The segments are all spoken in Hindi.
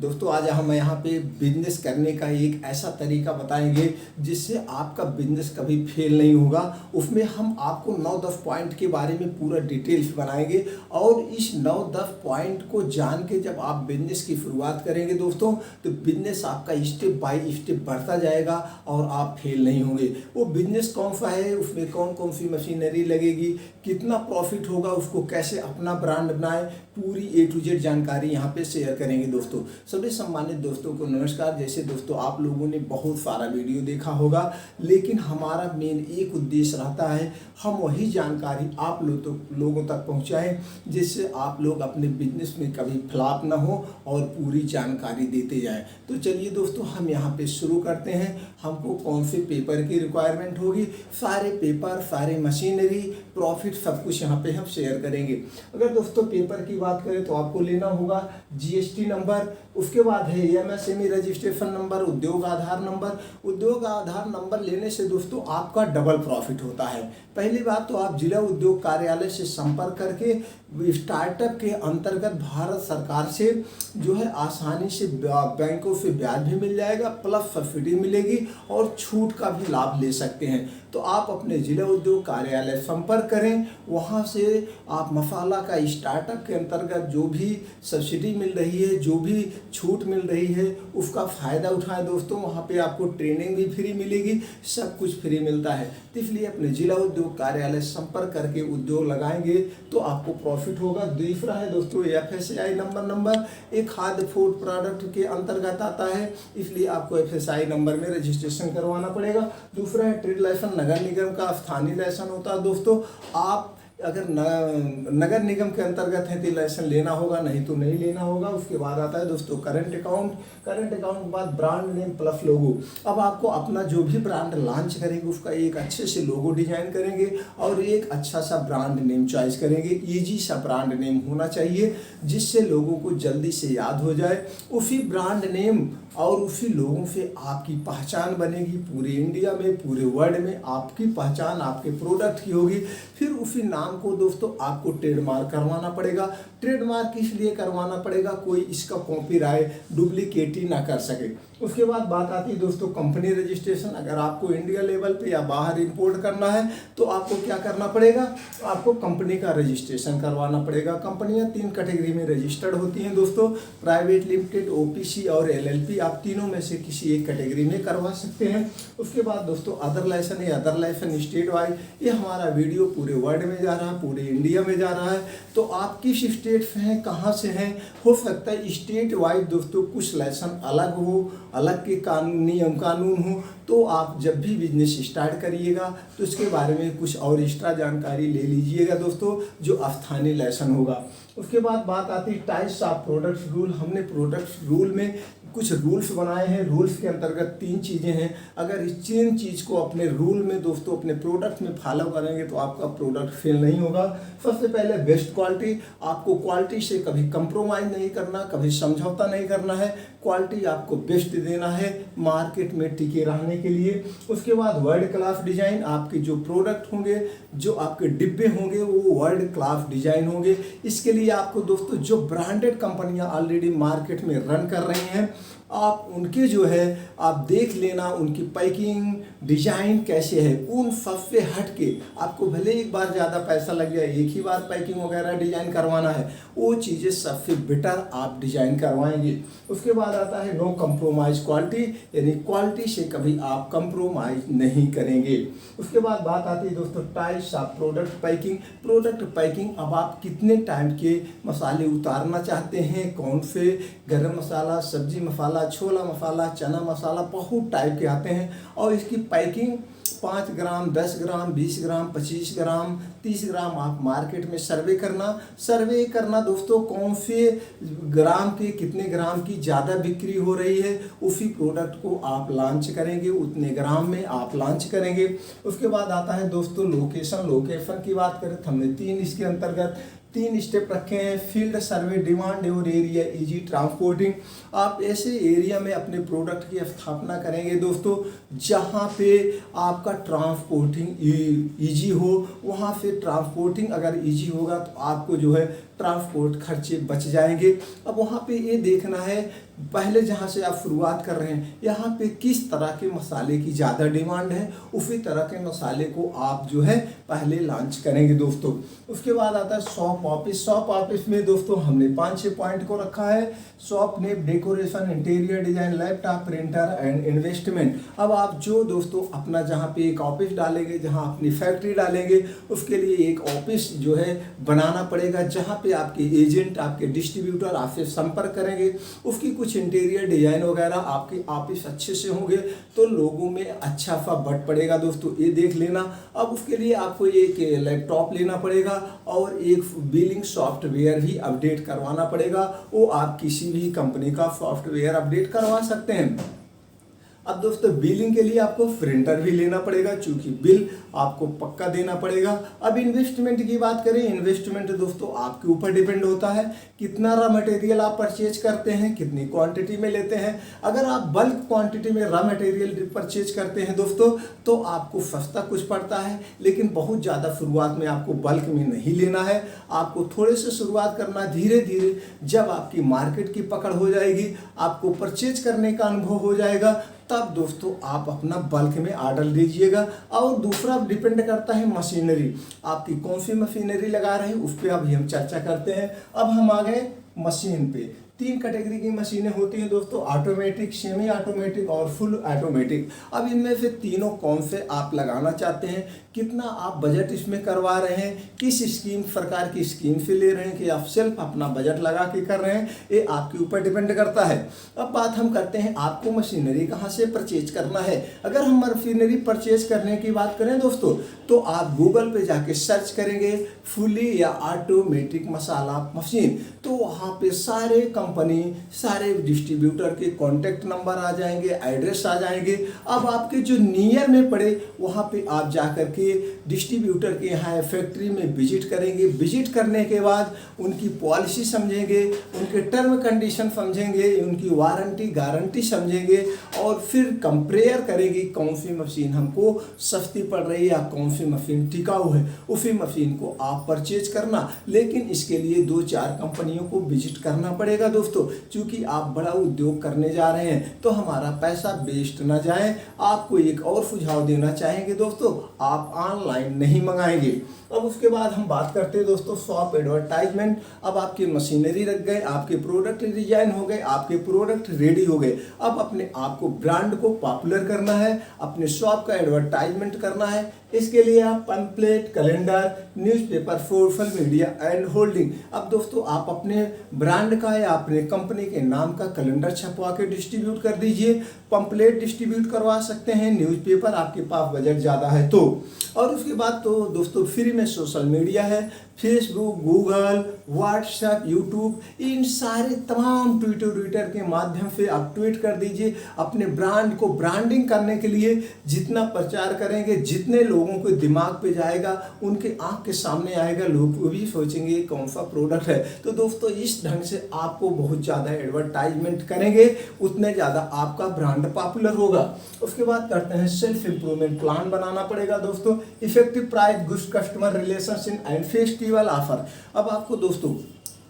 दोस्तों आज हम यहाँ पे बिजनेस करने का एक ऐसा तरीका बताएंगे जिससे आपका बिजनेस कभी फेल नहीं होगा। उसमें हम आपको 9-10 पॉइंट के बारे में पूरा डिटेल्स बनाएंगे और इस 9-10 पॉइंट को जान के जब आप बिजनेस की शुरुआत करेंगे दोस्तों तो बिजनेस आपका स्टेप बाय स्टेप बढ़ता जाएगा और आप फेल नहीं होंगे। वो बिजनेस कौन सा है, उसमें कौन कौन सी मशीनरी लगेगी, कितना प्रॉफिट होगा, उसको कैसे अपना ब्रांड बनाए, पूरी A to Z जानकारी यहाँ पे शेयर करेंगे दोस्तों। सभी सम्मानित दोस्तों को नमस्कार। जैसे दोस्तों आप लोगों ने बहुत सारा वीडियो देखा होगा, लेकिन हमारा मेन एक उद्देश्य रहता है हम वही जानकारी आप लोगों तक पहुंचाएं जिससे आप लोग अपने बिजनेस में कभी फ्लॉप ना हो और पूरी जानकारी देते जाएं। तो चलिए दोस्तों हम यहाँ पे शुरू करते हैं। हमको कौन से पेपर की रिक्वायरमेंट होगी, सारे पेपर, सारे मशीनरी, प्रॉफिट सब कुछ यहाँ पे हम शेयर करेंगे। अगर दोस्तों पेपर की बात करें तो आपको लेना होगा GST नंबर, उसके बाद है MSME रजिस्ट्रेशन नंबर, उद्योग आधार नंबर। उद्योग आधार नंबर लेने से दोस्तों आपका डबल प्रॉफिट होता है। पहली बात तो आप जिला उद्योग कार्यालय से संपर्क करके स्टार्टअप के अंतर्गत भारत सरकार से जो है आसानी से बैंकों से ब्याज भी मिल जाएगा, प्लस सब्सिडी मिलेगी और छूट का भी लाभ ले सकते हैं। तो आप अपने जिला उद्योग कार्यालय संपर्क करें, वहाँ से आप मसाला का स्टार्टअप के अंतर्गत जो भी सब्सिडी मिल रही है, जो भी छूट मिल रही है, उसका फ़ायदा उठाएं दोस्तों। वहाँ पे आपको ट्रेनिंग भी फ्री मिलेगी, सब कुछ फ्री मिलता है। तो इसलिए अपने जिला उद्योग कार्यालय संपर्क करके उद्योग लगाएंगे तो आपको प्रॉफिट होगा। दूसरा है दोस्तों FSI नंबर एक खाद्य फूड प्रोडक्ट के अंतर्गत आता है, इसलिए आपको FSI नंबर में रजिस्ट्रेशन करवाना पड़ेगा। दूसरा है ट्रेड लाइसेंस, नगर निगम का स्थानीय लाइसेंस होता है दोस्तों। आप अगर नगर निगम के अंतर्गत है तो लाइसेंस लेना होगा, नहीं तो नहीं लेना होगा। उसके बाद आता है दोस्तों करंट अकाउंट के बाद ब्रांड नेम प्लस लोगो। अब आपको अपना जो भी ब्रांड लॉन्च करेंगे उसका एक अच्छे से लोगो डिजाइन करेंगे और एक अच्छा सा ब्रांड नेम चॉइस करेंगे। ईजी सा ब्रांड नेम होना चाहिए जिससे लोगों को जल्दी से याद हो जाए। उसी ब्रांड नेम और उसी लोगों से आपकी पहचान बनेगी। पूरे इंडिया में, पूरे वर्ल्ड में आपकी पहचान आपके प्रोडक्ट की होगी। फिर उसी नाम को दोस्तों आपको ट्रेडमार्क करवाना पड़ेगा। ट्रेडमार्क इसलिए करवाना पड़ेगा कोई इसका कॉपीराइट डुप्लीकेट ही ना कर सके। उसके बाद बात आती है दोस्तों कंपनी रजिस्ट्रेशन। अगर आपको इंडिया लेवल पे या बाहर इंपोर्ट करना है तो आपको क्या करना पड़ेगा, आपको कंपनी का रजिस्ट्रेशन करवाना पड़ेगा। कंपनियां 3 कैटेगरी में रजिस्टर्ड होती हैं दोस्तों, प्राइवेट लिमिटेड, OPC और LLP। आप तीनों में से किसी एक कैटेगरी में करवा सकते हैं। उसके बाद दोस्तों अदर लाइसेंस या अदर लाइसेंस स्टेट वाइज, ये हमारा वीडियो पूरे वर्ल्ड में जा रहा है, पूरे इंडिया में जा रहा है। तो आप किस स्टेट से हैं, कहाँ से हैं, हो सकता है स्टेट वाइज दोस्तों कुछ लाइसेंस अलग हो, अलग के नियम कानून हो। तो आप जब भी बिजनेस स्टार्ट करिएगा तो इसके बारे में कुछ और एक्स्ट्रा जानकारी ले लीजिएगा दोस्तों, जो स्थानीय लाइसेंस होगा। उसके बाद बात आती है टाइप्स ऑफ प्रोडक्ट्स रूल। हमने प्रोडक्ट्स रूल में कुछ रूल्स बनाए हैं। रूल्स के अंतर्गत 3 चीज़ें हैं। अगर इस 3 चीज़ को अपने रूल में दोस्तों अपने प्रोडक्ट में फॉलो करेंगे तो आपका प्रोडक्ट फेल नहीं होगा। सबसे पहले बेस्ट क्वालिटी। आपको क्वालिटी से कभी कंप्रोमाइज़ नहीं करना, कभी समझौता नहीं करना है। क्वालिटी आपको बेस्ट देना है मार्केट में टिके रहने के लिए। उसके बाद वर्ल्ड क्लास डिज़ाइन। आपके जो प्रोडक्ट होंगे, जो आपके डिब्बे होंगे वो वर्ल्ड क्लास डिज़ाइन होंगे। इसके लिए आपको दोस्तों जो ब्रांडेड कंपनियां ऑलरेडी मार्केट में रन कर रही हैं, आप उनके जो है आप देख लेना, उनकी पैकिंग डिजाइन कैसे है। उन सबसे हट के आपको भले एक बार ज़्यादा पैसा लग जाए, एक ही बार पैकिंग वगैरह डिजाइन करवाना है, वो चीज़ें सबसे बेटर आप डिजाइन करवाएंगे। उसके बाद आता है नो कंप्रोमाइज क्वालिटी, यानी क्वालिटी से कभी आप कंप्रोमाइज नहीं करेंगे। उसके बाद बात आती है दोस्तों types of product packing. Product packing, अब आप कितने टाइम के मसाले उतारना चाहते हैं, कौन से गरम मसाला, सब्जी मसाला, छोला मसाला, चना मसाला, बहुत टाइप के आते हैं। और इसकी पैकिंग 5 ग्राम, 10 ग्राम, 20 ग्राम, 25 ग्राम, 30 ग्राम आप मार्केट में सर्वे करना दोस्तों, कौन से ग्राम के कितने ग्राम की ज़्यादा बिक्री हो रही है, उसी प्रोडक्ट को आप लॉन्च करेंगे, उतने ग्राम में आप लॉन्च करेंगे। उसके बाद आता है दोस्तों लोकेशन की बात करें तो हमने 3 इसके अंतर्गत 3 स्टेप रखे हैं। फील्ड सर्वे, डिमांड और एरिया, इजी ट्रांसपोर्टिंग। आप ऐसे एरिया में अपने प्रोडक्ट की स्थापना करेंगे दोस्तों जहां पे आपका ट्रांसपोर्टिंग इजी हो। वहां से ट्रांसपोर्टिंग अगर इजी होगा तो आपको जो है ट्रांसपोर्ट खर्चे बच जाएंगे। अब वहाँ पे ये देखना है पहले जहाँ से आप शुरुआत कर रहे हैं यहाँ पे किस तरह के मसाले की ज़्यादा डिमांड है, उसी तरह के मसाले को आप जो है पहले लॉन्च करेंगे दोस्तों। उसके बाद आता है शॉप ऑफिस। शॉप ऑफिस में दोस्तों हमने 5-6 पॉइंट को रखा है। Shop name, decoration, interior design, laptop, printer and investment. अब आप जो दोस्तों अपना जहाँ पे एक ऑफिस डालेंगे, जहाँ अपनी फैक्ट्री डालेंगे, उसके लिए एक ऑफिस जो है बनाना पड़ेगा जहाँ पे आपके एजेंट, आपके डिस्ट्रीब्यूटर आपसे संपर्क करेंगे। उसकी कुछ इंटीरियर डिजाइन वगैरह आपके ऑफिस अच्छे से होंगे तो लोगों में अच्छा सा बट पड़ेगा दोस्तों, ये देख लेना। अब उसके लिए आपको एक लैपटॉप लेना पड़ेगा और एक बिलिंग सॉफ्टवेयर भी अपडेट करवाना पड़ेगा। वो आप किसी भी कंपनी का सॉफ्टवेयर अपडेट करवा सकते हैं। अब दोस्तों बिलिंग के लिए आपको प्रिंटर भी लेना पड़ेगा क्योंकि बिल आपको पक्का देना पड़ेगा। अब इन्वेस्टमेंट की बात करें, इन्वेस्टमेंट दोस्तों आपके ऊपर डिपेंड होता है कितना रॉ मटेरियल आप परचेज करते हैं, कितनी क्वांटिटी में लेते हैं। अगर आप बल्क क्वांटिटी में रॉ मटेरियल परचेज करते हैं दोस्तों तो आपको सस्ता कुछ पड़ता है, लेकिन बहुत ज़्यादा शुरुआत में आपको बल्क में नहीं लेना है। आपको थोड़े से शुरुआत करना, धीरे धीरे जब आपकी मार्केट की पकड़ हो जाएगी, आपको परचेज करने का अनुभव हो जाएगा, तब दोस्तों आप अपना बल्क में ऑर्डर दीजिएगा। और दूसरा डिपेंड करता है मशीनरी, आपकी कौन सी मशीनरी लगा रहे हैं उस पर अभी हम चर्चा करते हैं। अब हम आ गए मशीन पे। 3 कैटेगरी की मशीनें होती हैं दोस्तों, ऑटोमेटिक, सेमी ऑटोमेटिक और फुल ऑटोमेटिक। अब इनमें से तीनों कौन से आप लगाना चाहते हैं, कितना आप बजट इसमें करवा रहे हैं, किस स्कीम, सरकार की स्कीम से ले रहे हैं कि आप सेल्फ अपना बजट लगा के कर रहे हैं, ये आपके ऊपर डिपेंड करता है। अब बात हम करते हैं आपको मशीनरी कहाँ से परचेज करना है। अगर हम मशीनरी परचेज करने की बात करें दोस्तों तो आप गूगल पे जाके सर्च करेंगे फुली या ऑटोमेटिक मसाला मशीन, तो वहाँ पे सारे कंपनी, सारे डिस्ट्रीब्यूटर के कॉन्टैक्ट नंबर आ जाएंगे, एड्रेस आ जाएंगे। अब आपके जो नियर में पड़े वहाँ पे आप जा कर के डिस्ट्रीब्यूटर के यहाँ फैक्ट्री में विजिट करेंगे। विजिट करने के बाद उनकी पॉलिसी समझेंगे, उनके टर्म कंडीशन समझेंगे, उनकी वारंटी गारंटी समझेंगे और फिर कंपेयर करेंगे कौन सी मशीन हमको सस्ती पड़ रही है या कौन सी मशीन टिकाऊ है, उसी मशीन को आप परचेज करना। लेकिन इसके लिए 2-4 कंपनियों को विजिट करना पड़ेगा दोस्तों, क्योंकि आप बड़ा उद्योग करने जा रहे हैं तो हमारा पैसा वेस्ट ना जाए। आपको एक और सुझाव देना चाहेंगे दोस्तों, आप ऑनलाइन नहीं मंगाएंगे। अब उसके बाद हम बात करते हैं दोस्तों शॉप एडवर्टाइजमेंट। अब आपकी मशीनरी रख गए, आपके प्रोडक्ट डिजाइन हो गए, आपके प्रोडक्ट रेडी हो गए। अब अपने आप को ब्रांड को पॉपुलर करना है, अपने शॉप का एडवर्टाइजमेंट करना है। इसके लिए आप pamphlet, calendar, newspaper, social media and holding. अब दोस्तों आप अपने ब्रांड का या अपने कंपनी के नाम का कैलेंडर छपवा के डिस्ट्रीब्यूट कर दीजिए, पंपलेट डिस्ट्रीब्यूट करवा सकते हैं, न्यूज़पेपर आपके पास बजट ज़्यादा है तो। और उसके बाद तो दोस्तों फ्री में सोशल मीडिया है, फेसबुक, गूगल, व्हाट्सएप, यूट्यूब, इन सारे तमाम ट्विटर के माध्यम से आप ट्वीट कर दीजिए। अपने ब्रांड को ब्रांडिंग करने के लिए जितना प्रचार करेंगे, जितने लोगों के दिमाग पे जाएगा, उनके आंख के सामने आएगा, लोग भी सोचेंगे कौन सा प्रोडक्ट है। तो दोस्तों इस ढंग से आपको बहुत ज़्यादा एडवर्टाइजमेंट करेंगे, उतने ज़्यादा आपका ब्रांड पॉपुलर होगा। उसके बाद करते हैं सेल्फ इम्प्रूवमेंट प्लान बनाना पड़ेगा दोस्तों। Effective price, good customer relationship and festival offer. अब आपको दोस्तों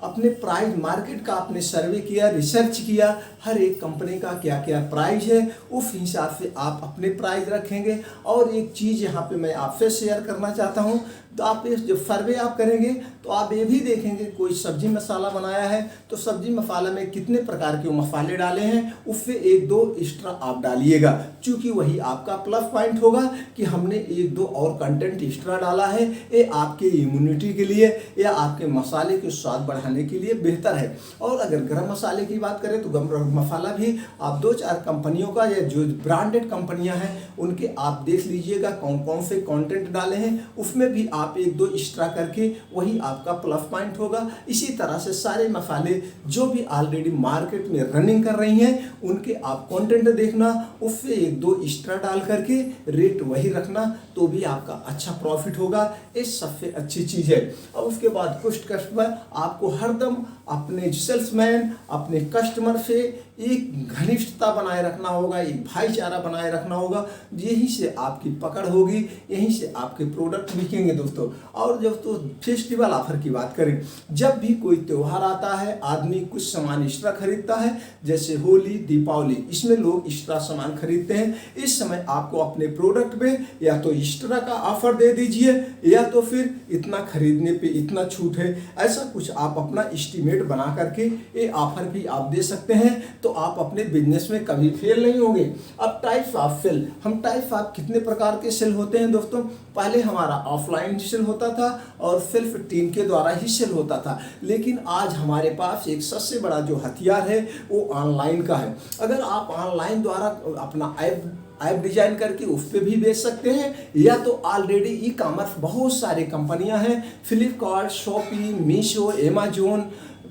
अपने प्राइस, मार्केट का आपने सर्वे किया, रिसर्च किया, हर एक कंपनी का क्या क्या प्राइस है, उस हिसाब से आप अपने प्राइस रखेंगे। और एक चीज़ यहाँ पे मैं आपसे शेयर करना चाहता हूँ, तो आप इस जो सर्वे आप करेंगे तो आप ये भी देखेंगे कोई सब्जी मसाला बनाया है तो सब्जी मसाला में कितने प्रकार के मसाले डाले हैं, उससे 1-2 एक्स्ट्रा आप डालिएगा, क्योंकि वही आपका प्लस पॉइंट होगा कि हमने 1-2 और कंटेंट एक्स्ट्रा डाला है। ये आपके इम्यूनिटी के लिए या आपके मसाले के स्वाद बढ़ाने के लिए बेहतर है। और अगर गरम मसाले की बात करें तो गरम मसाला भी आप 2-4 कंपनियों का या जो ब्रांडेड कंपनियां हैं उनके आप देख लीजिएगा कौन कौन से कंटेंट डाले हैं, उसमें भी आप 1-2 एक्स्ट्रा करके वही आपका प्लस पॉइंट होगा। इसी तरह से सारे मसाले जो भी ऑलरेडी मार्केट में रनिंग कर रही हैं उनके आप कंटेंट देखना, उससे 1-2 एक्स्ट्रा डाल करके रेट वही रखना, तो भी आपका अच्छा प्रॉफिट होगा। ये सबसे अच्छी चीज़ है। और उसके बाद कुछ कस्टमर, आपको हरदम अपने सेल्समैन, अपने कस्टमर से एक घनिष्ठता बनाए रखना होगा, एक भाईचारा बनाए रखना होगा। यहीं से आपकी पकड़ होगी, यहीं से आपके प्रोडक्ट बिकेंगे दोस्तों। दोस्तों। और दोस्तों फेस्टिवल ऑफर की बात करें, जब भी कोई त्यौहार आता है आदमी कुछ सामान एक्स्ट्रा खरीदता है, जैसे होली दीपावली, इसमें लोग एक्स्ट्रा सामान खरीदते हैं। इस समय आपको अपने प्रोडक्ट में या तो एक्स्ट्रा का ऑफर दे दीजिए या तो फिर इतना खरीदने पे इतना छूट है, ऐसा कुछ आप अपना एस्टीमेट बना करके ये ऑफर भी आप दे सकते हैं, तो आप अपने बिजनेस में कभी फेल नहीं होंगे। अब टाइप्स ऑफ सेल, हम टाइप्स ऑफ कितने प्रकार के सेल होते हैं दोस्तों। पहले हमारा ऑफलाइन सेल होता था और सेल्फ टीम के द्वारा ही सेल होता था, लेकिन आज हमारे पास एक सबसे बड़ा जो हथियार है वो ऑनलाइन का है। अगर आप ऑनलाइन द्वारा अपना ऐप डिजाइन करके उस पर भी बेच सकते हैं, या तो ऑलरेडी ई कॉमर्स बहुत सारी कंपनियां हैं, फ्लिपकार्ट, शॉपी, मीशो, अमेजोन,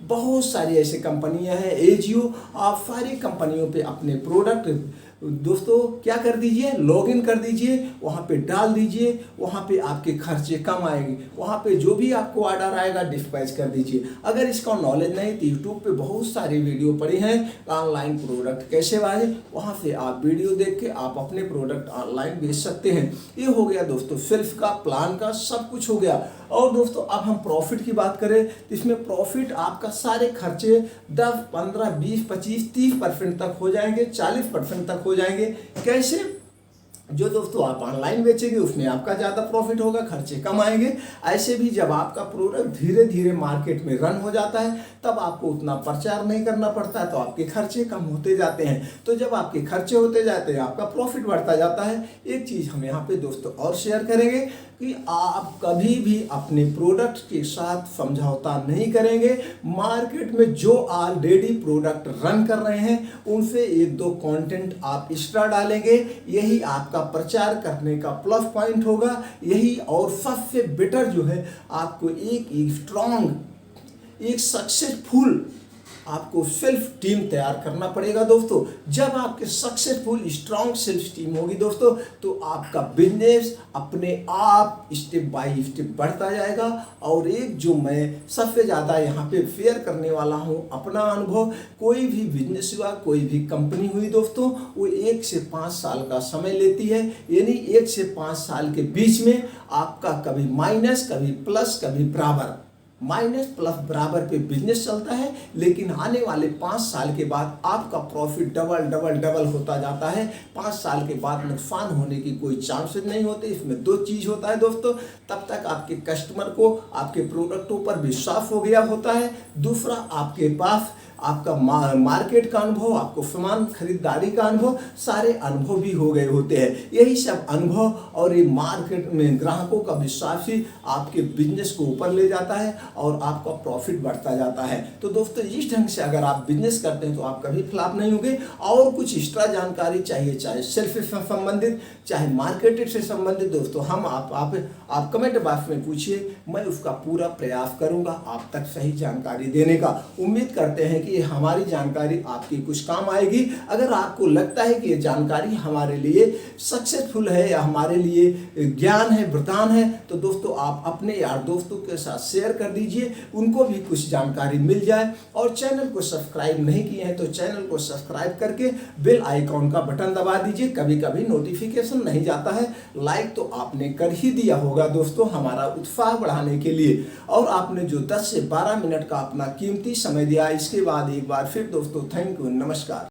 बहुत सारी ऐसी कंपनियां हैं, एजियो, आप सारी कंपनियों पे अपने प्रोडक्ट दोस्तों क्या कर दीजिए, लॉगिन कर दीजिए, वहाँ पे डाल दीजिए, वहाँ पे आपके खर्चे कम आएंगे, वहाँ पे जो भी आपको ऑर्डर आएगा डिस्पैच कर दीजिए। अगर इसका नॉलेज नहीं तो यूट्यूब पे बहुत सारे वीडियो पड़े हैं ऑनलाइन प्रोडक्ट कैसे बनाए, वहाँ से आप वीडियो देख के आप अपने प्रोडक्ट ऑनलाइन बेच सकते हैं। ये हो गया दोस्तों सेल्फ का, प्लान का, सब कुछ हो गया। और दोस्तों अब हम प्रॉफिट की बात करें तो इसमें प्रॉफिट आपका सारे खर्चे 10, 15, 20, 25, 30% तक हो जाएंगे, 40% तक हो जाएंगे। कैसे? जो दोस्तों आप ऑनलाइन बेचेंगे उसमें आपका ज़्यादा प्रॉफिट होगा, खर्चे कम आएंगे। ऐसे भी जब आपका प्रोडक्ट धीरे धीरे मार्केट में रन हो जाता है तब आपको उतना प्रचार नहीं करना पड़ता है, तो आपके खर्चे कम होते जाते हैं। तो जब आपके खर्चे होते जाते हैं आपका प्रॉफिट बढ़ता जाता है। एक चीज़ हम यहाँ पे दोस्तों और शेयर करेंगे कि आप कभी भी अपने प्रोडक्ट के साथ समझौता नहीं करेंगे। मार्केट में जो ऑलरेडी प्रोडक्ट रन कर रहे हैं उनसे 1-2 कंटेंट आप एक्स्ट्रा डालेंगे, यही आपका प्रचार करने का प्लस पॉइंट होगा। यही और सबसे बेटर जो है आपको एक स्ट्रॉन्ग, एक सक्सेसफुल आपको सेल्फ टीम तैयार करना पड़ेगा दोस्तों। जब आपके सक्सेसफुल स्ट्रॉन्ग सेल्फ टीम होगी दोस्तों तो आपका बिजनेस अपने आप स्टेप बाय स्टेप बढ़ता जाएगा। और एक जो मैं सबसे ज़्यादा यहाँ पे शेयर करने वाला हूँ अपना अनुभव, कोई भी बिजनेस हुआ, कोई भी कंपनी हुई दोस्तों, वो 1 से 5 साल का समय लेती है। यानी 1 से 5 साल के बीच में आपका कभी माइनस, कभी प्लस, कभी बराबर, माइनस प्लस बराबर पे बिजनेस चलता है। लेकिन आने वाले 5 साल के बाद आपका प्रॉफिट डबल डबल डबल होता जाता है। 5 साल के बाद नुकसान होने की कोई चांसेस नहीं होते। इसमें 2 चीज़ होता है दोस्तों, तब तक आपके कस्टमर को आपके प्रोडक्टों पर विश्वास हो गया होता है। दूसरा, आपके पास आपका मार्केट का अनुभव, आपको सामान खरीदारी का अनुभव, सारे अनुभव भी हो गए होते हैं। यही सब अनुभव और ये मार्केट में ग्राहकों का विश्वास ही आपके बिजनेस को ऊपर ले जाता है और आपका प्रॉफिट बढ़ता जाता है। तो दोस्तों इस ढंग से अगर आप बिजनेस करते हैं तो आप कभी फ्लॉप नहीं होंगे। और कुछ एक्स्ट्रा जानकारी चाहिए, चाहे सेल्फ से संबंधित, चाहे मार्केट से संबंधित दोस्तों, हम आप कमेंट बॉक्स में पूछिए, मैं उसका पूरा प्रयास करूंगा आप तक सही जानकारी देने का। उम्मीद करते हैं कि हमारी जानकारी आपकी कुछ काम आएगी। अगर आपको लगता है कि ये जानकारी हमारे लिए सक्सेसफुल है या हमारे लिए ज्ञान है, वरदान है, तो दोस्तों आप अपने यार दोस्तों के साथ शेयर कर दीजिए, उनको भी कुछ जानकारी मिल जाए। और चैनल को सब्सक्राइब नहीं किए हैं तो चैनल को सब्सक्राइब करके बेल आइकॉन का बटन दबा दीजिए, कभी कभी नोटिफिकेशन नहीं जाता है। लाइक तो आपने कर ही दिया होगा दोस्तों हमारा उत्साह बढ़ाने के लिए। और आपने जो 10 से 12 मिनट का अपना कीमती समय दिया, इसके बाद एक बार फिर दोस्तों थैंक यू, नमस्कार।